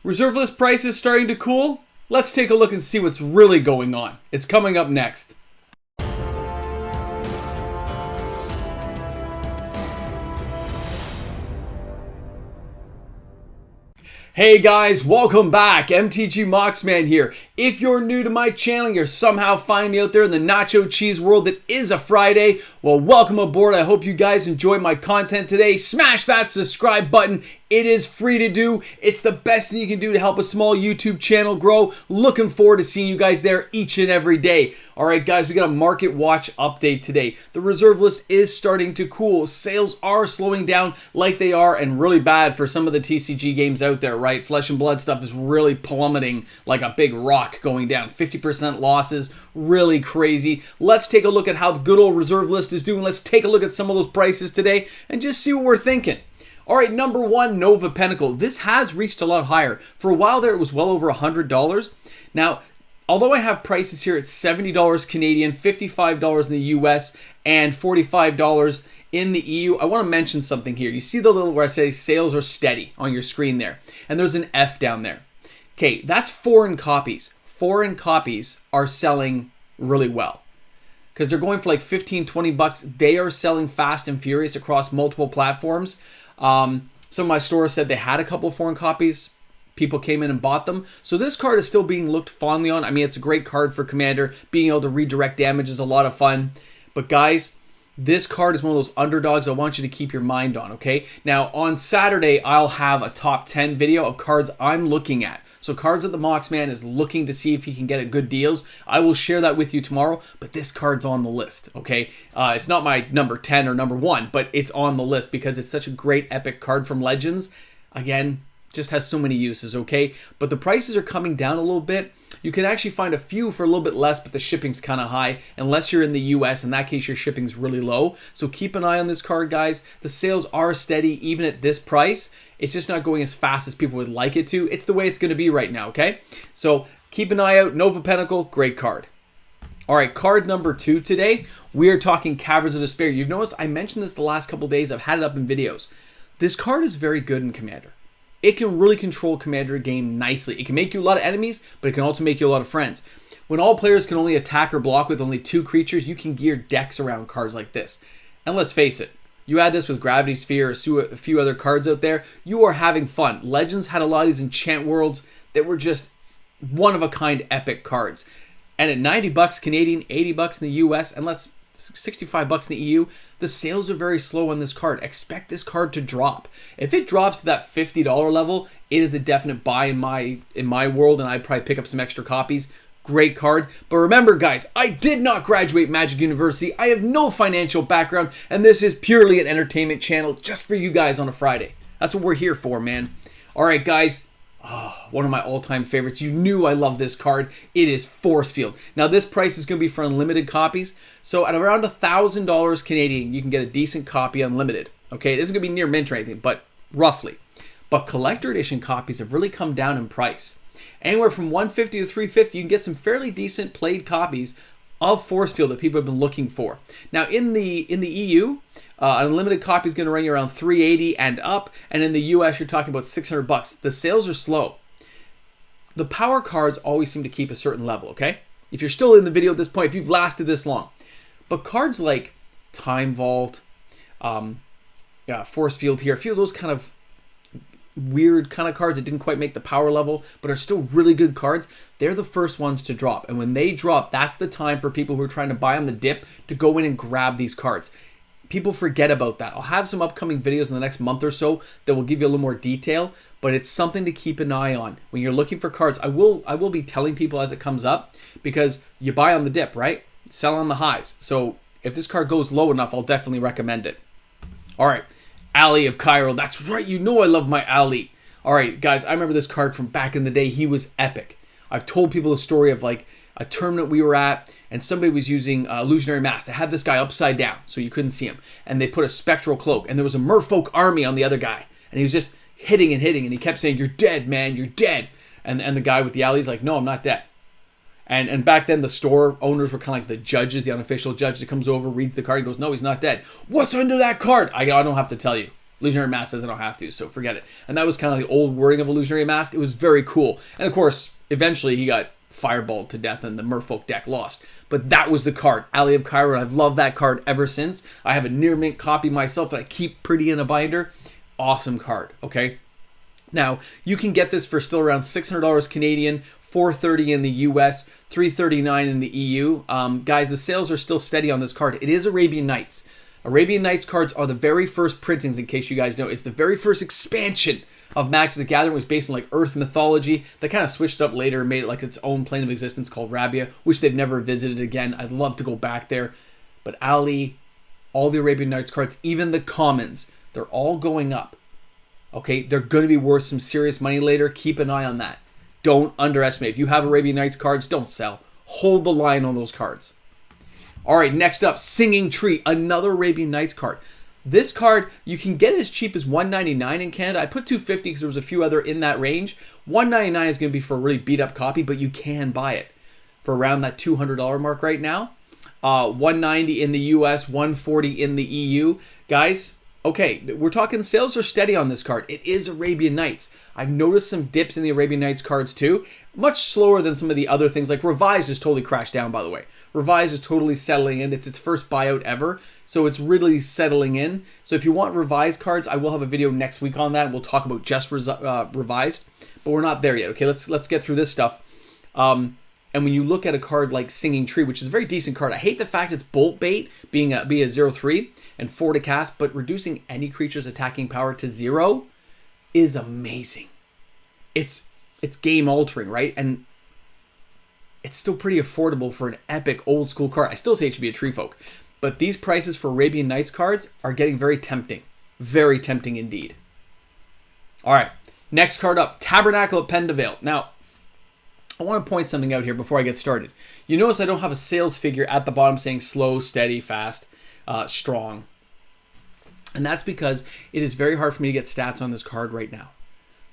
Reserve list prices starting to cool? Let's take a look and see what's really going on. It's coming up next. Hey guys, welcome back. MTG Moxman here. If you're new to my channel, you're somehow finding me out there in the nacho cheese world that is a Friday, well, welcome aboard. I hope you guys enjoy my content today. Smash that subscribe button. It is free to do. It's the best thing you can do to help a small YouTube channel grow. Looking forward to seeing you guys there each and every day. All right, guys, we got a market watch update today. The reserve list is starting to cool. Sales are slowing down like they are, and really bad for some of the TCG games out there, right? Flesh and Blood stuff is really plummeting like a big rock going down. 50% losses, really crazy. Let's take a look at how the good old reserve list is doing. Let's take a look at some of those prices today and just see what we're thinking. All right, number one, Nova Pinnacle. This has reached a lot higher. For a while there, it was well over $100. Now, although I have prices here at $70 Canadian, $55 in the US, and $45 in the EU, I want to mention something here. You see the little where I say sales are steady on your screen there, and there's an F down there. Okay, that's foreign copies. Foreign copies are selling really well because they're going for like 15, 20 bucks. They are selling fast and furious across multiple platforms. Some of my stores said they had a couple of foreign copies. People came in and bought them. So this card is still being looked fondly on. I mean, it's a great card for Commander. Being able to redirect damage is a lot of fun. But guys, this card is one of those underdogs I want you to keep your mind on, okay? Now, on Saturday, I'll have a top 10 video of cards I'm looking at. So Cards at the Moxman is looking to see if he can get at good deals. I will share that with you tomorrow, but this card's on the list, okay? It's not my number 10 or number 1, but it's on the list because it's such a great epic card from Legends. Again, just has so many uses, okay? But the prices are coming down a little bit. You can actually find a few for a little bit less, but the shipping's kind of high. Unless you're in the US, in that case, your shipping's really low. So keep an eye on this card, guys. The sales are steady even at this price. It's just not going as fast as people would like it to. It's the way it's going to be right now, okay? So keep an eye out. Nova Pinnacle, great card. All right, card number 2 today. We are talking Caverns of Despair. You've noticed I mentioned this the last couple days. I've had it up in videos. This card is very good in Commander. It can really control Commander game nicely. It can make you a lot of enemies, but it can also make you a lot of friends. When all players can only attack or block with only 2 creatures, you can gear decks around cards like this. And let's face it, you add this with Gravity Sphere or a few other cards out there, you are having fun. Legends had a lot of these enchant worlds that were just one-of-a-kind epic cards. And at 90 bucks Canadian, 80 bucks in the US, and less 65 bucks in the EU, the sales are very slow on this card. Expect this card to drop. If it drops to that $50 level, it is a definite buy in my world, and I'd probably pick up some extra copies. Great card. But remember, guys, I did not graduate Magic University. I have no financial background, and this is purely an entertainment channel just for you guys on a Friday. That's what we're here for, man. All right, guys. Oh, one of my all-time favorites. You knew I love this card. It is Force Field. Now, this price is going to be for unlimited copies. So at around $1,000 Canadian, you can get a decent copy unlimited. Okay, it isn't going to be near mint or anything, but roughly. But collector edition copies have really come down in price. Anywhere from $150 to $350, you can get some fairly decent played copies of Force Field that people have been looking for. Now, in the EU, an unlimited copy is going to run you around $380 and up, and in the US, you're talking about 600 bucks. The sales are slow. The power cards always seem to keep a certain level, okay? If you're still in the video at this point, if you've lasted this long. But cards like Time Vault, Force Field here, a few of those kind of weird kind of cards that didn't quite make the power level but are still really good cards, they're the first ones to drop. And when they drop, that's the time for people who are trying to buy on the dip to go in and grab these cards. People forget about that. I'll have some upcoming videos in the next month or so that will give you a little more detail, but it's something to keep an eye on. When you're looking for cards, I will be telling people as it comes up, because you buy on the dip, right? Sell on the highs. So if this card goes low enough, I'll definitely recommend it. All right. Ali of Ciro. That's right. You know I love my Ali. All right, guys. I remember this card from back in the day. He was epic. I've told people the story of like a tournament we were at, and somebody was using Illusionary Mask. They had this guy upside down so you couldn't see him. And they put a Spectral Cloak, and there was a Merfolk army on the other guy. And he was just hitting and hitting, and he kept saying, "You're dead, man. You're dead." And the guy with the Ali's like, "No, I'm not dead." And back then, the store owners were kind of like the judges, the unofficial judge that comes over, reads the card, and goes, "No, he's not dead." "What's under that card?" I don't have to tell you. Illusionary Mask says I don't have to, so forget it. And that was kind of the old wording of Illusionary Mask. It was very cool. And of course, eventually he got fireballed to death and the Merfolk deck lost. But that was the card, Alley of Cairo, and I've loved that card ever since. I have a near mint copy myself that I keep pretty in a binder. Awesome card, okay? Now, you can get this for still around $600 Canadian, $430 in the US, $339 in the EU. Guys, the sales are still steady on this card. It is Arabian Nights. Arabian Nights cards are the very first printings, in case you guys know. It's the very first expansion of Magic the Gathering. It was based on like Earth mythology. They kind of switched up later and made it like its own plane of existence called Rabia, which they've never visited again. I'd love to go back there. But Ali, all the Arabian Nights cards, even the commons, they're all going up. Okay, they're going to be worth some serious money later. Keep an eye on that. Don't underestimate. If you have Arabian Nights cards, don't sell. Hold the line on those cards. All right, next up, Singing Tree, another Arabian Nights card. This card, you can get it as cheap as $199 in Canada. I put $250 because there was a few other in that range. $199 is going to be for a really beat-up copy, but you can buy it for around that $200 mark right now. $190 in the US, $140 in the EU. Guys, okay, we're talking sales are steady on this card. It is Arabian Nights. I've noticed some dips in the Arabian Nights cards too. Much slower than some of the other things. Like Revised has totally crashed down, by the way. Revised is totally settling in. It's its first buyout ever, so it's really settling in. So if you want Revised cards, I will have a video next week on that. We'll talk about just Revised, but we're not there yet. Okay, let's get through this stuff. And when you look at a card like Singing Tree, which is a very decent card, I hate the fact it's Bolt Bait, being a 0/3 and 4 to cast, but reducing any creature's attacking power to 0 is amazing. It's game altering, right? And it's still pretty affordable for an epic old school card. I still say it should be a Tree Folk. But these prices for Arabian Nights cards are getting very tempting. Very tempting indeed. All right, next card up, Tabernacle at Pendavale. Now, I want to point something out here before I get started. You notice I don't have a sales figure at the bottom saying slow, steady, fast, strong. And that's because it is very hard for me to get stats on this card right now.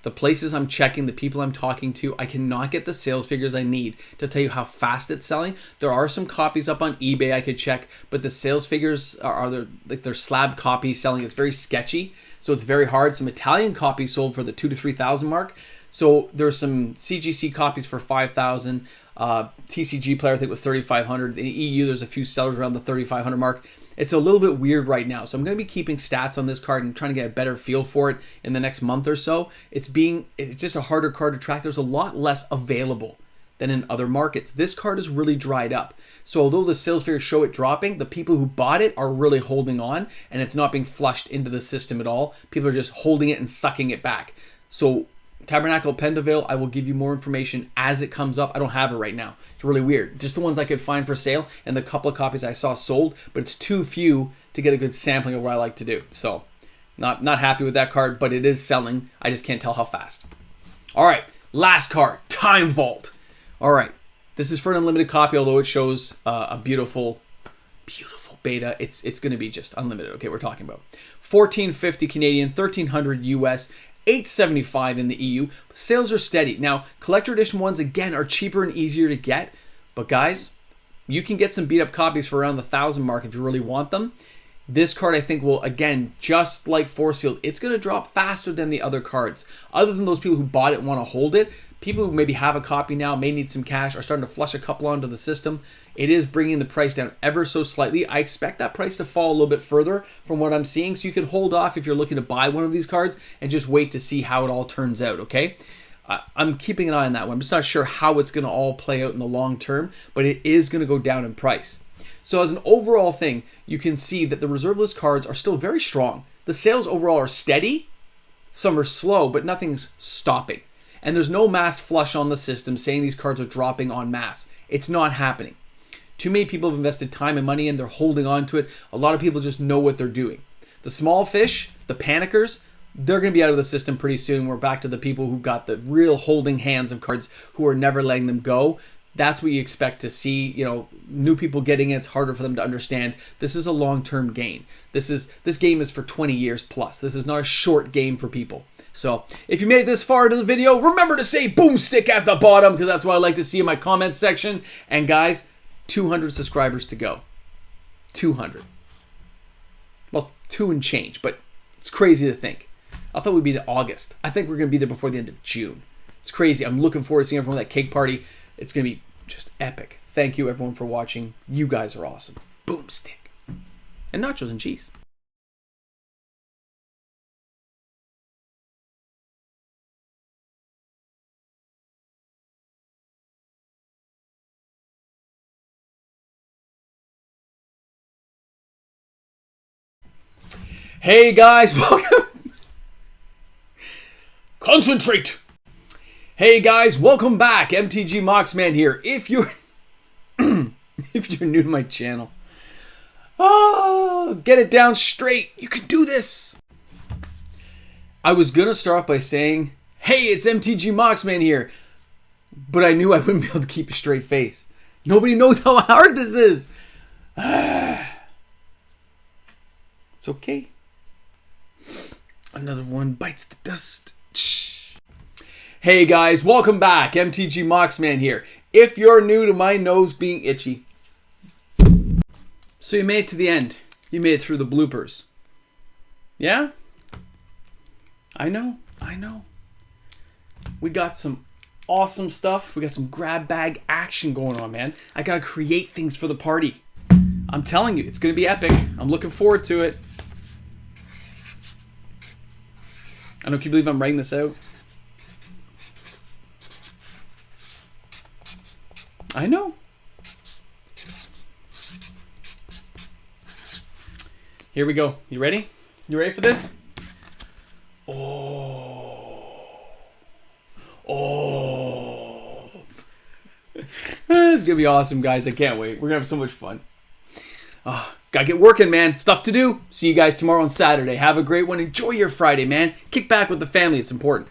The places I'm checking, the people I'm talking to, I cannot get the sales figures I need to tell you how fast it's selling. There are some copies up on eBay I could check, but the sales figures are they're slab copies selling. It's very sketchy, so it's very hard. Some Italian copies sold for the 2,000 to 3,000 mark. So there's some CGC copies for 5,000. TCG player I think was 3,500. In the EU, there's a few sellers around the 3,500 mark. It's a little bit weird right now, so I'm going to be keeping stats on this card and trying to get a better feel for it in the next month or so. It's just a harder card to track. There's a lot less available than in other markets. This card is really dried up. So although the sales figures show it dropping, the people who bought it are really holding on, and it's not being flushed into the system at all. People are just holding it and sucking it back. So Tabernacle Pendavale, I will give you more information as it comes up. I don't have it right now. It's really weird. Just the ones I could find for sale and the couple of copies I saw sold, but it's too few to get a good sampling of what I like to do. So not happy with that card, but it is selling. I just can't tell how fast. All right, last card, Time Vault. All right, this is for an unlimited copy, although it shows a beautiful, beautiful beta. It's going to be just unlimited. Okay, we're talking about $1,450 Canadian, $1,300 US, $875 in the EU. Sales are steady. Now, collector edition ones, again, are cheaper and easier to get. But guys, you can get some beat up copies for around the 1,000 mark if you really want them. This card, I think, will, again, just like Force Field, it's going to drop faster than the other cards. Other than those people who bought it and want to hold it, people who maybe have a copy now, may need some cash, are starting to flush a couple onto the system. It is bringing the price down ever so slightly. I expect that price to fall a little bit further from what I'm seeing, so you can hold off if you're looking to buy one of these cards and just wait to see how it all turns out, okay? I'm keeping an eye on that one. I'm just not sure how it's going to all play out in the long term, but it is going to go down in price. So as an overall thing, you can see that the reserve list cards are still very strong. The sales overall are steady. Some are slow, but nothing's stopping. And there's no mass flush on the system saying these cards are dropping en masse. It's not happening. Too many people have invested time and money in, they're holding on to it. A lot of people just know what they're doing. The small fish, the panickers, they're going to be out of the system pretty soon. We're back to the people who've got the real holding hands of cards who are never letting them go. That's what you expect to see. You know, new people getting it, it's harder for them to understand. This is a long-term gain. This game is for 20 years plus. This is not a short game for people. So if you made it this far into the video, remember to say boomstick at the bottom, because that's what I like to see in my comments section. And guys, 200 subscribers to go. 200. Well, 2 and change, but It's crazy to think. I thought we'd be to August. I think we're going to be there before the end of June. It's crazy. I'm looking forward to seeing everyone at that cake party. It's going to be just epic. Thank you, everyone, for watching. You guys are awesome. Boomstick. And nachos and cheese. Hey guys, welcome. Concentrate. Hey guys, welcome back. MTG Moxman here. If you're new to my channel, get it down straight. You can do this. I was gonna start off by saying, "Hey, it's MTG Moxman here," but I knew I wouldn't be able to keep a straight face. Nobody knows how hard this is. It's okay. Another one bites the dust. Shh. Hey guys, welcome back. MTG Moxman here. If you're new to my nose being itchy. So you made it to the end. You made it through the bloopers. Yeah? I know. We got some awesome stuff. We got some grab bag action going on, man. I gotta create things for the party. I'm telling you, it's gonna be epic. I'm looking forward to it. I don't, can you believe I'm writing this out? I know. Here we go. You ready? You ready for this? Oh. This is going to be awesome, guys. I can't wait. We're going to have so much fun. Gotta get working, man. Stuff to do. See you guys tomorrow on Saturday. Have a great one. Enjoy your Friday, man. Kick back with the family. It's important.